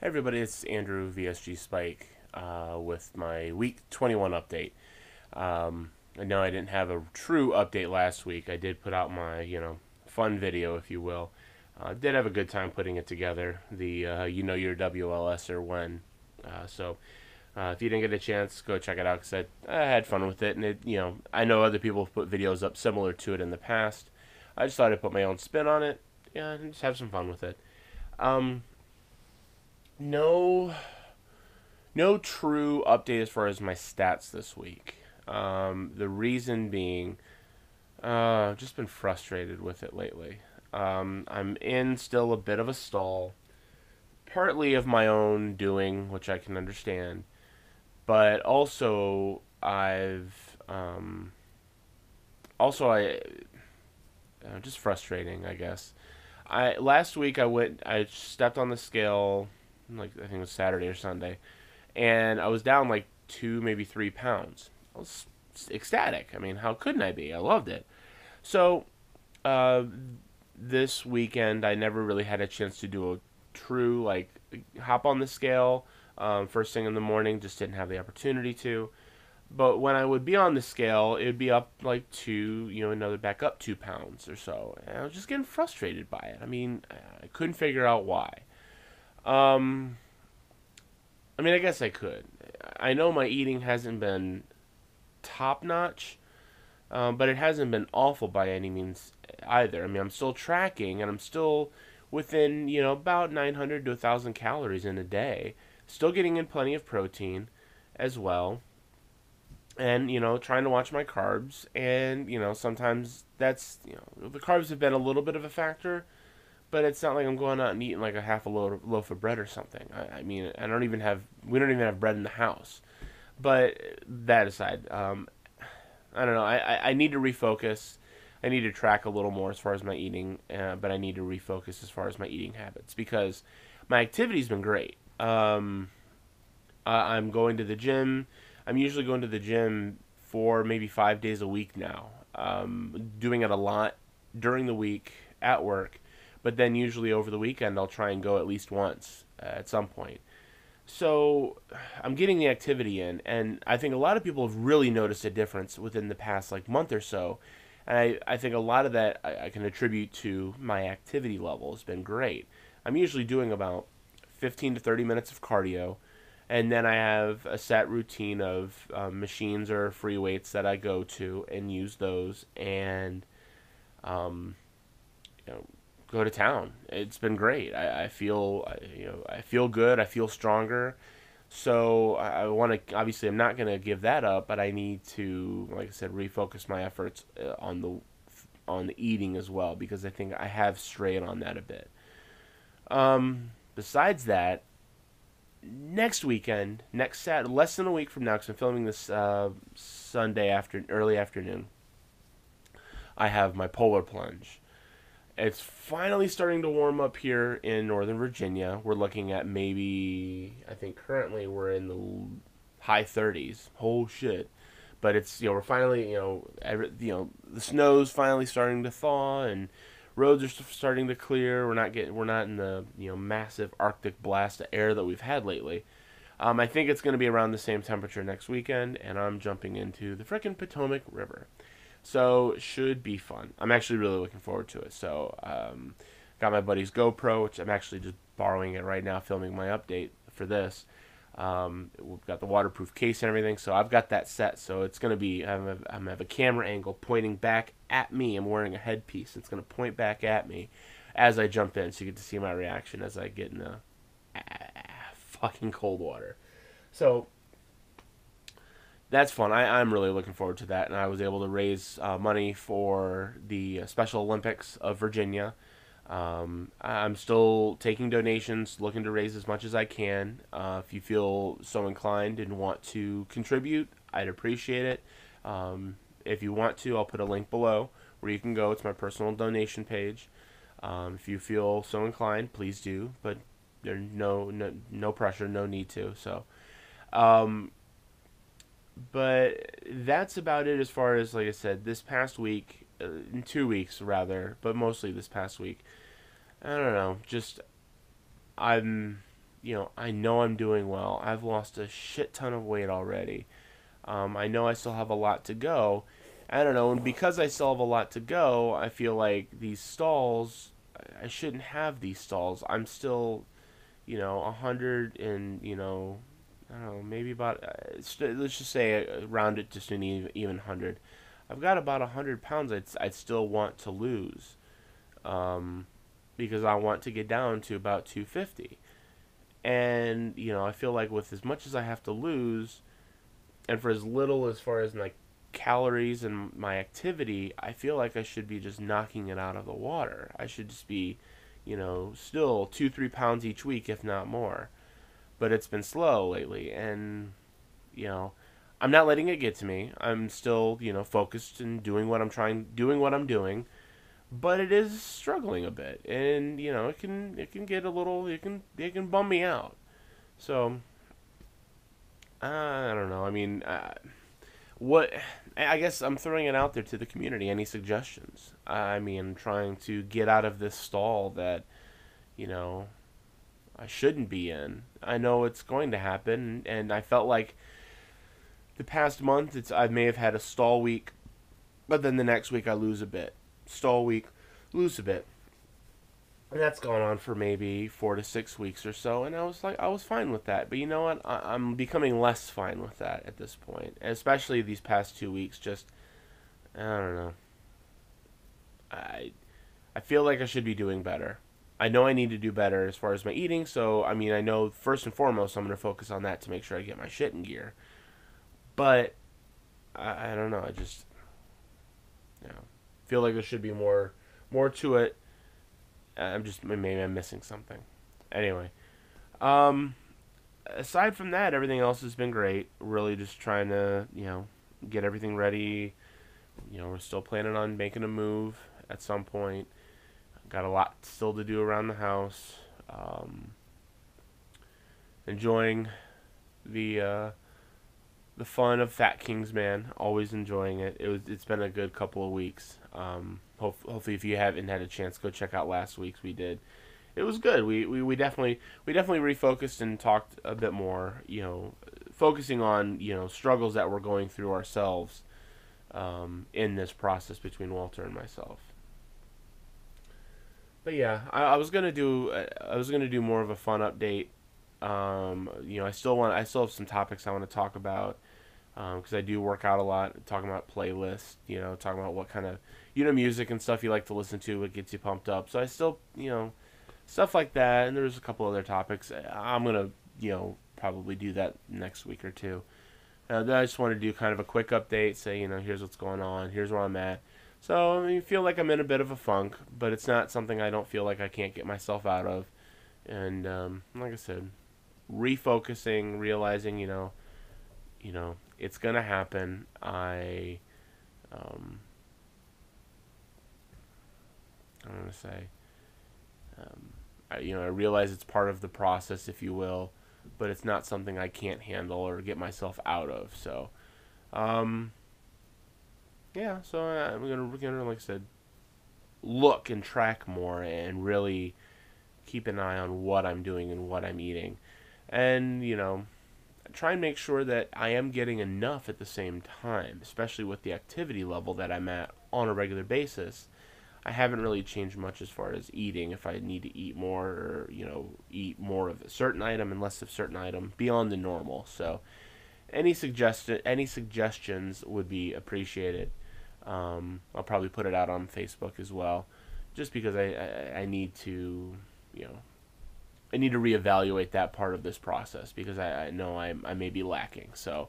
Hey everybody, it's Andrew VSGSpike with my week 21 update. I know I didn't have a true update last week. I did put out my, fun video, if you will. Did have a good time putting it together. The your WLS or when. If you didn't get a chance, go check it out because I had fun with it. And I know other people have put videos up similar to it in the past. I just thought I'd put my own spin on it, yeah, and just have some fun with it. Um, no no true update as far as my stats this week. The reason being, I've just been frustrated with it lately. I'm in still a bit of a stall, partly of my own doing, which I can understand, but also I just frustrating, I guess. I last week I stepped on the scale, like I think it was Saturday or Sunday, and I was down like 2 maybe 3 pounds. I was ecstatic. I mean, how couldn't I be? I loved it. So uh, this weekend I never really had a chance to do a true like hop on the scale first thing in the morning. Just didn't have the opportunity to. But when I would be on the scale, it would be up like another back up 2 pounds or so. And I was just getting frustrated by it. I mean, I couldn't figure out why. Um, I mean, I guess I could. I know my eating hasn't been top notch, but it hasn't been awful by any means either. I mean, I'm still tracking and I'm still within, about 900 to 1,000 calories in a day. Still getting in plenty of protein as well. And, trying to watch my carbs. And, sometimes the carbs have been a little bit of a factor, but it's not like I'm going out and eating like a half a loaf of bread or something. I mean, we don't even have bread in the house. But that aside, I don't know. I need to refocus. I need to track a little more as far as my eating, but I need to refocus as far as my eating habits because my activity's been great. I'm going to the gym. I'm usually going to the gym 4 maybe 5 days a week now. Doing it a lot during the week at work, but then usually over the weekend I'll try and go at least once at some point. So I'm getting the activity in, and I think a lot of people have really noticed a difference within the past like month or so. And I think a lot of that I can attribute to my activity level has been great. I'm usually doing about 15 to 30 minutes of cardio, and then I have a set routine of machines or free weights that I go to and use those, and um, you know, go to town. It's been great. I feel I feel good. I feel stronger. So I want to. Obviously, I'm not going to give that up, but I need to, like I said, refocus my efforts on the eating as well because I think I have strayed on that a bit. Besides that, next weekend, next Saturday, less than a week from now, because I'm filming this Sunday after early afternoon, I have my polar plunge. It's finally starting to warm up here in Northern Virginia. We're looking at maybe, I think currently we're in the high 30s. Oh shit. But it's, we're finally, the snow's finally starting to thaw and roads are starting to clear. We're not in the, massive Arctic blast of air that we've had lately. I think it's going to be around the same temperature next weekend, and I'm jumping into the frickin' Potomac River. So it should be fun. I'm actually really looking forward to it. So got my buddy's GoPro, which I'm actually just borrowing it right now, filming my update for this. We've got the waterproof case and everything, so I've got that set. So it's gonna be I'm gonna have a camera angle pointing back at me. I'm wearing a headpiece. It's gonna point back at me as I jump in, so you get to see my reaction as I get in the fucking cold water. So that's fun. I'm really looking forward to that, and I was able to raise money for the Special Olympics of Virginia. I'm still taking donations, looking to raise as much as I can. If you feel so inclined and want to contribute, I'd appreciate it. If you want to, I'll put a link below where you can go. It's my personal donation page. If you feel so inclined, please do. But there's no pressure, no need to. So, but that's about it as far as, like I said, this past week, in 2 weeks rather, but mostly this past week. I don't know, just I'm I know I'm doing well. I've lost a shit ton of weight already. I know I still have a lot to go. I don't know, and because I still have a lot to go, I feel like these stalls, I shouldn't have these stalls. I'm still, 100 and, I don't know, maybe about, let's just say round it just an even 100. I've got about 100 pounds I'd still want to lose, um, because I want to get down to about 250. And, I feel like with as much as I have to lose, and for as little as far as like calories and my activity, I feel like I should be just knocking it out of the water. I should just be, still 2-3 pounds each week, if not more. But it's been slow lately, and you know, I'm not letting it get to me. I'm still, focused and doing what I'm doing. But it is struggling a bit, and it can get a little, it can bum me out. So I don't know. I mean, what I guess I'm throwing it out there to the community. Any suggestions? I mean, trying to get out of this stall that you know I shouldn't be in. I know it's going to happen, and I felt like the past month I may have had a stall week, but then the next week I lose a bit. Stall week, lose a bit. And that's gone on for maybe 4 to 6 weeks or so, and I was fine with that. But you know what? I'm becoming less fine with that at this point, and especially these past 2 weeks. Just I don't know. I I feel like I should be doing better. I know I need to do better as far as my eating. So I mean, I know first and foremost I'm going to focus on that to make sure I get my shit in gear. But I don't know. I just feel like there should be more to it. Maybe I'm missing something. Anyway, um, aside from that, everything else has been great. Really, just trying to get everything ready. We're still planning on making a move at some point. Got a lot still to do around the house. Enjoying the the fun of Fat Kings, man. Always enjoying it. It's been a good couple of weeks. Hopefully, if you haven't had a chance, go check out last week's. We did. It was good. We definitely refocused and talked a bit more. Focusing on struggles that we're going through ourselves in this process between Walter and myself. But yeah, I was gonna do more of a fun update. I still have some topics I want to talk about because I do work out a lot. Talking about playlists, talking about what kind of music and stuff you like to listen to, what gets you pumped up. So I still stuff like that, and there's a couple other topics. I'm gonna probably do that next week or two. Then I just want to do kind of a quick update, say here's what's going on, here's where I'm at. So I feel like I'm in a bit of a funk, but it's not something I don't feel like I can't get myself out of. And like I said, refocusing, realizing, it's gonna happen. I'm gonna say, I realize it's part of the process, if you will, but it's not something I can't handle or get myself out of. So, yeah. So we're gonna, like I said, look and track more and really keep an eye on what I'm doing and what I'm eating, and try and make sure that I am getting enough at the same time, especially with the activity level that I'm at on a regular basis. I haven't really changed much as far as eating. If I need to eat more, or eat more of a certain item and less of a certain item beyond the normal. So, any suggestions would be appreciated. I'll probably put it out on Facebook as well, just because I need to I need to reevaluate that part of this process because I know I may be lacking. So,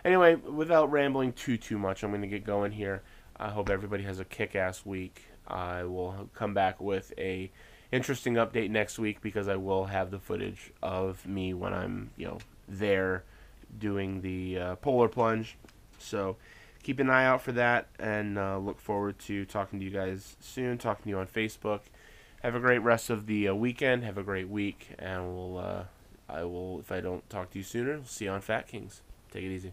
anyway, without rambling too much, I'm going to get going here. I hope everybody has a kick-ass week. I will come back with a interesting update next week because I will have the footage of me when I'm there doing the polar plunge. So keep an eye out for that, and look forward to talking to you guys soon. Talking to you on Facebook. Have a great rest of the weekend. Have a great week, and I will, if I don't talk to you sooner, see you on Fat Kings. Take it easy.